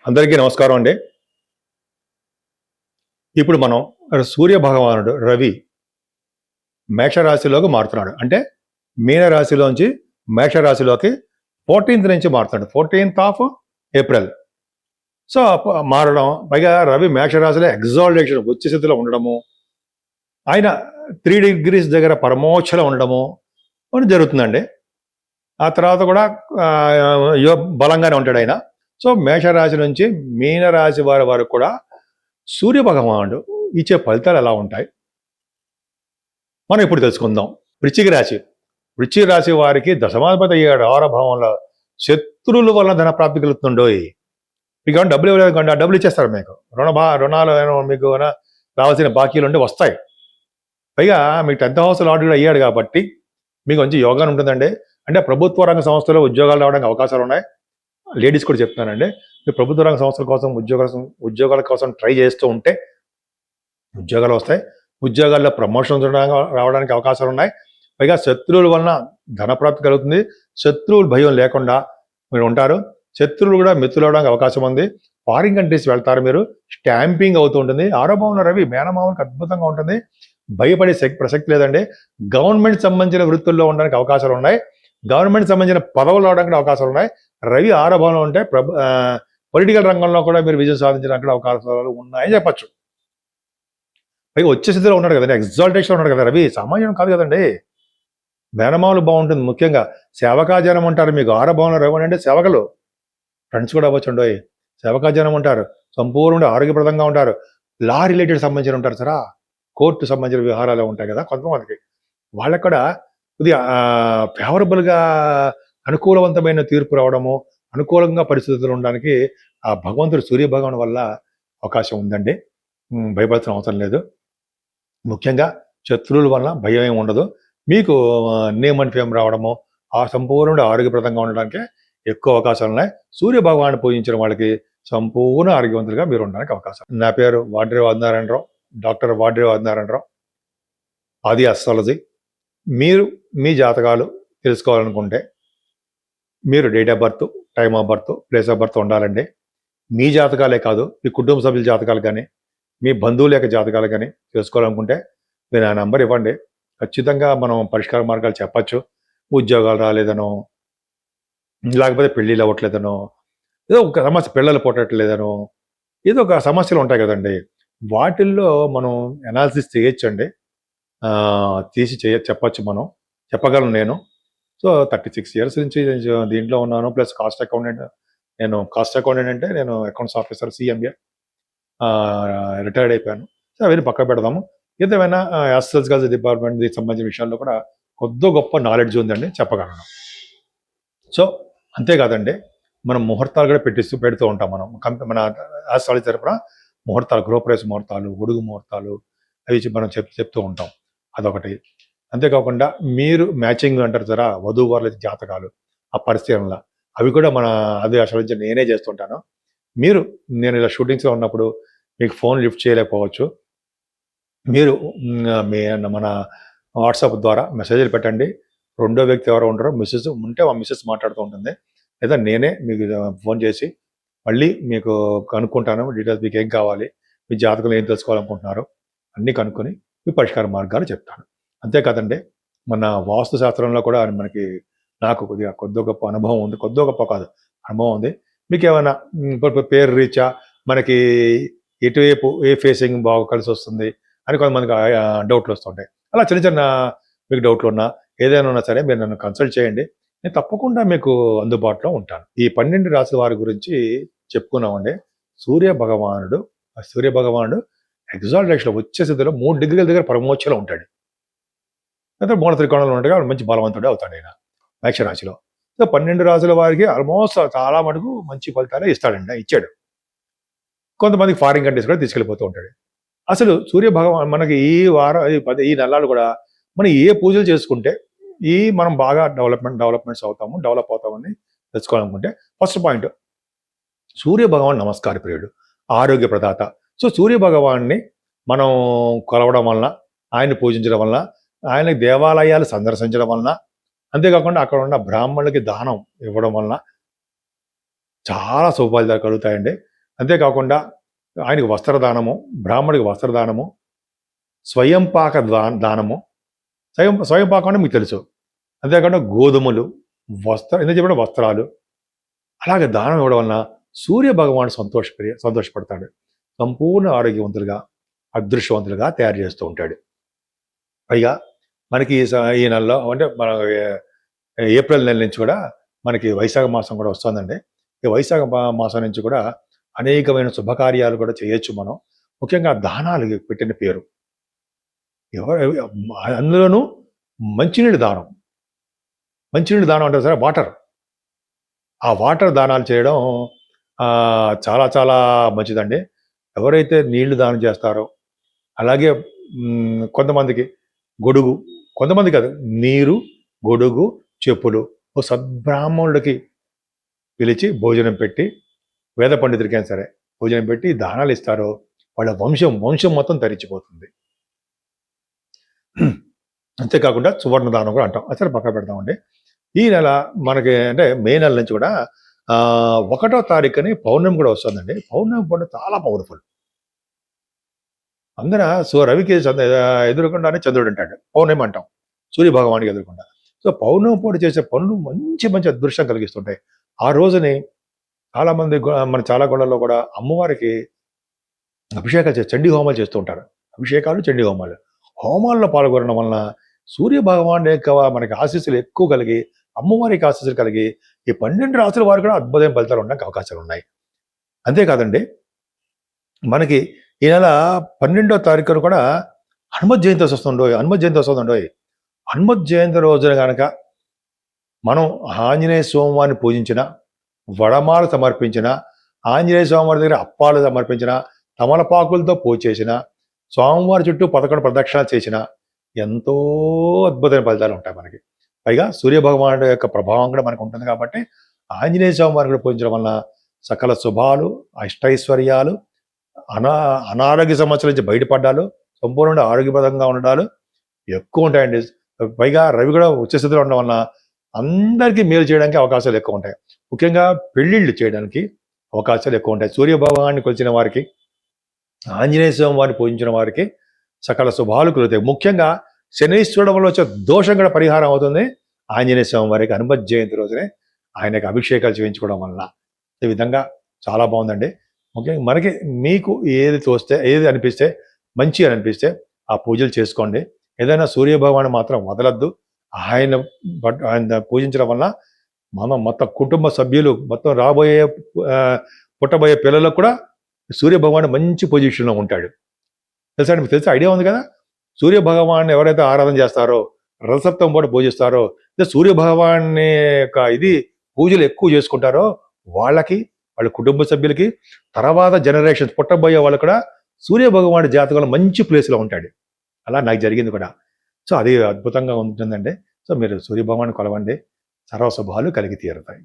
అందరికీ నమస్కారం అండి. ఇప్పుడు మనం సూర్య భగవానుడు రవి మేషరాశిలోకి మారుతున్నాడు. అంటే మీనరాశిలోంచి మేషరాశిలోకి 14th నుంచి మారుతున్నాడు. 14th of April. సో మారడం, పైగా రవి మేషరాశిలో ఎగ్జాల్టేషన్ ఉచ్చ స్థితిలో ఉండడము, ఆయన 3 degrees దగ్గర పరమోచ్చలో ఉండడము అని జరుగుతుందండి. ఆ తర్వాత కూడా బలంగానే ఉంటాడు ఆయన. సో మేషరాశి నుంచి మీనరాశి వారి వరకు కూడా సూర్య భగవానుడు ఇచ్చే ఫలితాలు ఎలా ఉంటాయి మనం ఇప్పుడు తెలుసుకుందాం. వృశ్చిక రాశి వారికి దశమాధిపతి అయ్యాడు 6వ భావంలో. శత్రువుల వల్ల ధన ప్రాప్తి కలుగుతుండో. మీకు ఏమైనా డబ్బులు ఇవ్వలేదు, డబ్బులు ఇచ్చేస్తారు. మీకు రుణాలు మీకు రావాల్సిన బాకీలు ఉంటే వస్తాయి. పైగా మీకు 10th హౌస్ లార్డ్ కూడా అయ్యాడు కాబట్టి మీకు మంచి యోగాన్ని ఉంటుందండి. అంటే ప్రభుత్వ రంగ సంస్థలో ఉద్యోగాలు రావడానికి అవకాశాలు ఉన్నాయి. లేడీస్ కూడా చెప్తున్నానండి, మీరు ప్రభుత్వ రంగ సంస్థల కోసం ఉద్యోగాల కోసం ట్రై చేస్తూ ఉంటే ఉద్యోగాలు వస్తాయి. ఉద్యోగాల్లో ప్రమోషన్ రావడానికి అవకాశాలు ఉన్నాయి. పైగా శత్రువుల వలన ధనప్రాప్తి కలుగుతుంది. శత్రువులు భయం లేకుండా మీరు ఉంటారు. శత్రువులు కూడా మిత్రులు అవడానికి అవకాశం ఉంది. ఫారిన్ కంట్రీస్ వెళ్తారు, మీరు స్టాంపింగ్ అవుతూ ఉంటుంది. 6వ భావంలో రవి మేనమామలకు అద్భుతంగా ఉంటుంది. భయపడే ప్రసక్తి లేదండి. గవర్నమెంట్ సంబంధించిన వృత్తుల్లో ఉండడానికి అవకాశాలు ఉన్నాయి. గవర్నమెంట్ సంబంధించిన పదవులు అవడానికి అవకాశాలు ఉన్నాయి. రవి 6వ భావంలో ఉంటే పొలిటికల్ రంగంలో కూడా మీరు విజయం సాధించడానికి అవకాశాలు ఉన్నాయని చెప్పచ్చు. పైగా వచ్చే స్థితిలో ఉన్నాడు కదండి, ఎగ్జాల్టేషన్లో ఉన్నాడు కదా రవి. సామాన్యం కాదు కదండి. మేనమామలు బాగుంటుంది. ముఖ్యంగా సేవకాజనం ఉంటారు. మీకు 6వ భావంలో రవి అంటే సేవకులు, ఫ్రెండ్స్ కూడా అవ్వచ్చు అండి. సేవకాజనం ఉంటారు, సంపూర్ణ ఆరోగ్యప్రదంగా ఉంటారు. లా రిలేటెడ్ సంబంధించిన ఉంటారు సరా, కోర్టు సంబంధించిన వ్యవహారాలు ఉంటాయి కదా కొంతమందికి. వాళ్ళకు కూడా కొద్దిగా ఫేవరబుల్గా అనుకూలవంతమైన తీర్పు రావడము, అనుకూలంగా పరిస్థితులు ఉండడానికి ఆ భగవంతుడు సూర్య భగవాన్ వల్ల అవకాశం ఉందండి. భయపడాల్సిన అవసరం లేదు. ముఖ్యంగా శత్రువుల వల్ల భయం ఏమి ఉండదు. మీకు నేమ్ అండ్ ఫేమ్ రావడము, ఆ సంపూర్ణ ఆరోగ్యప్రదంగా ఉండడానికి ఎక్కువ అవకాశాలు ఉన్నాయి. సూర్య భగవాన్ని పూజించిన వాళ్ళకి సంపూర్ణ ఆరోగ్యవంతులుగా మీరు ఉండడానికి అవకాశం. నా పేరు వాడ్రేవ్ ఆదినారాయణరావు, డాక్టర్ వాడ్రేవ్ ఆదినారాయణరావు, ఆది అస్ట్రాలజీ. మీరు మీ జాతకాలు తెలుసుకోవాలనుకుంటే మీరు date of birth, time of birth, place of birth ఉండాలండి. మీ జాతకాలే కాదు, మీ కుటుంబ సభ్యుల జాతకాలు కానీ, మీ బంధువుల యొక్క జాతకాలు కానీ తెలుసుకోవాలనుకుంటే మీరు ఆ నెంబర్ ఇవ్వండి. ఖచ్చితంగా మనం పరిష్కార మార్గాలు చెప్పచ్చు. ఉద్యోగాలు రాలేదనో, లేకపోతే పెళ్ళిళ్ళు అవ్వట్లేదనో, ఏదో ఒక సమస్య, పిల్లలు పుట్టట్లేదనో, ఏదో ఒక సమస్యలు ఉంటాయి కదండి. వాటిల్లో మనం అనాలిసిస్ చేయొచ్చండి. తీసి చెప్పచ్చు, మనం చెప్పగలను నేను. సో 36 years నుంచి దీంట్లో ఉన్నాను. Plus cost accountant. Cost accountant అంటే నేను అకౌంట్స్ ఆఫీసర్, CMA రిటైర్డ్ అయిపోయాను. సో అవన్నీ పక్క పెడదాము. ఏదేమైనా యాస్ట్రాలజికల్ డిపార్ట్మెంట్ దీనికి సంబంధించిన విషయాల్లో కూడా కొద్ది గొప్ప నాలెడ్జ్ ఉందండి, చెప్పగలను. సో అంతేకాదండి, మనం ముహూర్తాలు కూడా పెడుతూ ఉంటాం. మనం మన యాస్ట్రాలజీ తరపున ముహూర్తాలు, గృహప్రవేశ ముహూర్తాలు, ఉడుగు ముహూర్తాలు అవి మనం చెప్తూ ఉంటాం. అదొకటి. అంతేకాకుండా మీరు మ్యాచింగ్ అంటారు సరే, వధూవరుల జాతకాలు, ఆ పరిస్థితుల అవి కూడా మన అది అసలు నేనే చేస్తుంటాను. నేను ఇలా షూటింగ్స్లో ఉన్నప్పుడు మీకు ఫోన్ లిఫ్ట్ చేయలేకపోవచ్చు. మీరు మన వాట్సాప్ ద్వారా మెసేజ్లు పెట్టండి. రెండో వ్యక్తి ఎవరో ఉంటారో, మిస్సెస్ ఉంటే ఆ మిస్సెస్ మాట్లాడుతూ ఉంటుంది, లేదా నేనే మీకు ఫోన్ చేసి మళ్ళీ మీకు కనుక్కుంటాను డీటెయిల్స్. మీకు ఏం కావాలి, మీ జాతకంలో ఏం తెలుసుకోవాలనుకుంటున్నారో అన్నీ కనుక్కొని మీ పరిష్కార మార్గాలు చెప్తాను. అంతేకాదండి, మన వాస్తు శాస్త్రంలో కూడా నాకు కొద్ది గొప్ప అనుభవం ఉంది. కొద్ది గొప్ప కాదు, అనుభవం ఉంది. మీకు ఏమైనా పేరు రీచా మనకి ఎటువైపు ఏ ఫేసింగ్ బాగా కలిసి వస్తుంది అని కొంతమందికి డౌట్లు వస్తుంటాయి. అలా చిన్న చిన్న మీకు డౌట్లు ఉన్నా, ఏదైనా ఉన్నా సరే మీరు నన్ను కన్సల్ట్ చేయండి. నేను తప్పకుండా మీకు అందుబాటులో ఉంటాను. ఈ 12 రాశుల వారి గురించి చెప్పుకున్నామండి. సూర్య భగవానుడు ఎగ్జాల్టేషన్లో వచ్చే స్థితిలో 3 degrees దగ్గర పరమోచ్చలో ఉంటాడు. అయితే మూల త్రికోణంలో ఉంటాడు, మంచి బలవంతుడే అవుతాడు ఆయన మేషరాశిలో. సో 12 రాశుల వారికి ఆల్మోస్ట్ చాలా మటుకు మంచి ఫలితాలే ఇచ్చాడు. కొంతమందికి ఫారిన్ కంట్రీస్ కూడా తీసుకెళ్ళిపోతూ ఉంటాడు. అసలు సూర్య భగవాన్ మనకి ఈ నెలలు కూడా మనం ఏ పూజలు చేసుకుంటే మనం బాగా డెవలప్ అవుతామని తెలుసుకోవాలనుకుంటే ఫస్ట్ పాయింట్, సూర్య భగవాన్ నమస్కార ప్రియుడు, ఆరోగ్య ప్రదాత. సో సూర్య భగవాన్ని మనం కొలవడం వలన, ఆయన్ని పూజించడం వలన, ఆయన దేవాలయాలు సందర్శించడం వలన, అంతేకాకుండా అక్కడ ఉన్న బ్రాహ్మణులకి దానం ఇవ్వడం వలన చాలా సౌఫలితాలు కలుగుతాయండి. అంతేకాకుండా ఆయనకి వస్త్రదానము, బ్రాహ్మడికి వస్త్రదానము, స్వయం పాక దానము. స్వయం పాకం అంటే మీకు తెలుసు. అంతేకాకుండా గోధుమలు, ఎందుకు చెప్పిన వస్త్రాలు. అలాగే దానం ఇవ్వడం వలన సూర్య భగవానుడు సంతోషపడతాడు. సంపూర్ణ ఆరోగ్యవంతులుగా, అదృష్టవంతులుగా తయారు చేస్తూ ఉంటాడు. పైగా మనకి ఈ నెలలో అంటే మన ఏప్రిల్ నెల నుంచి కూడా మనకి వైశాఖ మాసం కూడా వస్తుందండి. ఈ వైశాఖ మాసం నుంచి కూడా అనేకమైన శుభకార్యాలు కూడా చేయొచ్చు మనం. ముఖ్యంగా దానాలు పెట్టిన పేరు అందులోనూ మంచినీళ్ళు దానం. మంచినీళ్ళు దానం అంటే సరే వాటర్. ఆ వాటర్ దానాలు చేయడం చాలా చాలా మంచిదండి. ఎవరైతే నీళ్లు దానం చేస్తారో, అలాగే కొంతమందికి గొడుగు, కొంతమంది కాదు, నీరు, గొడుగు, చెప్పులు ఓ సద్బ్రాహ్మణుడికి పిలిచి భోజనం పెట్టి, వేద పండితుడికైనా సరే భోజనం పెట్టి దానాలు ఇస్తారో వాళ్ళ వంశం మొత్తం తరించిపోతుంది. అంతేకాకుండా సువర్ణ దానం కూడా అంటాం. అసలు పక్క పెడతామండి. ఈ నెల మనకి అంటే మే నెల నుంచి కూడా 1వ తారీఖుని పౌర్ణమి కూడా వస్తుందండి. పౌర్ణమి పండుగ చాలా పవర్ఫుల్. రవికి ఎదురుకుండానే చంద్రుడు అంటాడు, పౌర్ణమి అంటాం, సూర్య భగవానికి ఎదురుకుండా. సో పౌర్ణమి పూట చేసే పనులు మంచి మంచి అదృష్టం కలిగిస్తుంటాయి. ఆ రోజుని చాలామంది మన చాలా గుళ్ళల్లో కూడా అమ్మవారికి అభిషేకాలు చండీ హోమాలు చేస్తూ ఉంటారు. అభిషేకాలు, చండీ హోమాలు. హోమాల్లో పాల్గొనడం వలన సూర్య భగవాన్ యొక్క మనకి ఆశీస్సులు ఎక్కువ కలిగి, అమ్మవారికి ఆశీస్సులు కలిగి ఈ 12 రాసుల వారు కూడా అద్భుతమైన ఫలితాలు ఉండడానికి అవకాశాలు ఉన్నాయి. అంతేకాదండి, మనకి ఈ నెల 12వ తారీఖున కూడా హనుమత్ జయంతి వస్తుండో. హనుమత్ జయంతి రోజున కనుక మనం ఆంజనేయ స్వామివారిని పూజించిన, వడమాలు సమర్పించిన, ఆంజనేయ స్వామివారి దగ్గర అప్పాలు సమర్పించిన, తమలపాకులతో పూజ చేసిన, స్వామివారి చుట్టూ 11 ప్రదక్షిణాలు చేసిన ఎంతో అద్భుతమైన ఫలితాలు ఉంటాయి మనకి. పైగా సూర్య భగవానుడు యొక్క ప్రభావం కూడా మనకు ఉంటుంది కాబట్టి ఆంజనేయ స్వామివారిని కూడా పూజించడం వలన సకల శుభాలు, అష్టైశ్వర్యాలు, అనారోగ్య సమస్యల నుంచి బయటపడ్డాలు, సంపూర్ణంగా ఆరోగ్యప్రదంగా ఉండడాలు ఎక్కువ ఉంటాయండి. పైగా రవి కూడా ఉచ్చస్థితిలో ఉండడం వలన అందరికీ మేలు చేయడానికి అవకాశాలు ఎక్కువ ఉంటాయి. ముఖ్యంగా పెళ్లిళ్ళు చేయడానికి అవకాశాలు ఎక్కువ ఉంటాయి. సూర్య భగవాన్ని కొలిచిన వారికి, ఆంజనేయ స్వామి వారిని పూజించిన వారికి సకల శుభాలు కలుగుతాయి. ముఖ్యంగా శనీశ్వరుడు వల్ల వచ్చే దోషం కూడా పరిహారం అవుతుంది ఆంజనేయ స్వామి వారికి హనుమత్ జయంతి రోజునే ఆయనకి అభిషేకాలు చేయించుకోవడం వల్ల. ఈ విధంగా చాలా బాగుందండి. ముఖ్యంగా మనకి మీకు ఏది తోస్తే, ఏది అనిపిస్తే, మంచి అని అనిపిస్తే ఆ పూజలు చేసుకోండి. ఏదైనా సూర్య భగవాన్ మాత్రం వదలద్దు. ఆయన పూజించడం వల్ల మనం మొత్తం కుటుంబ సభ్యులు, మొత్తం పుట్టబోయే పిల్లలకు కూడా సూర్య భగవాన్ మంచి పొజిషన్లో ఉంటాడు. తెలుసా, మీకు తెలిసి ఐడియా ఉంది కదా. సూర్య భగవాన్ని ఎవరైతే ఆరాధన చేస్తారో, రథసప్తం కూడా పూజిస్తారో, సూర్య భగవాన్ని యొక్క పూజలు ఎక్కువ చేసుకుంటారో వాళ్ళకి, వాళ్ళ కుటుంబ సభ్యులకి, తర్వాత జనరేషన్స్ పుట్టబోయే వాళ్ళు కూడా సూర్య భగవాని జాతకంలో మంచి ప్లేస్లో ఉంటాడు. అలా నాకు జరిగింది కూడా. సో అది అద్భుతంగా ఉంటుందండి. సో మీరు సూర్య భగవాన్ని కొలవండి, సర్వశుభాలు కలిగి తీరుతాయి.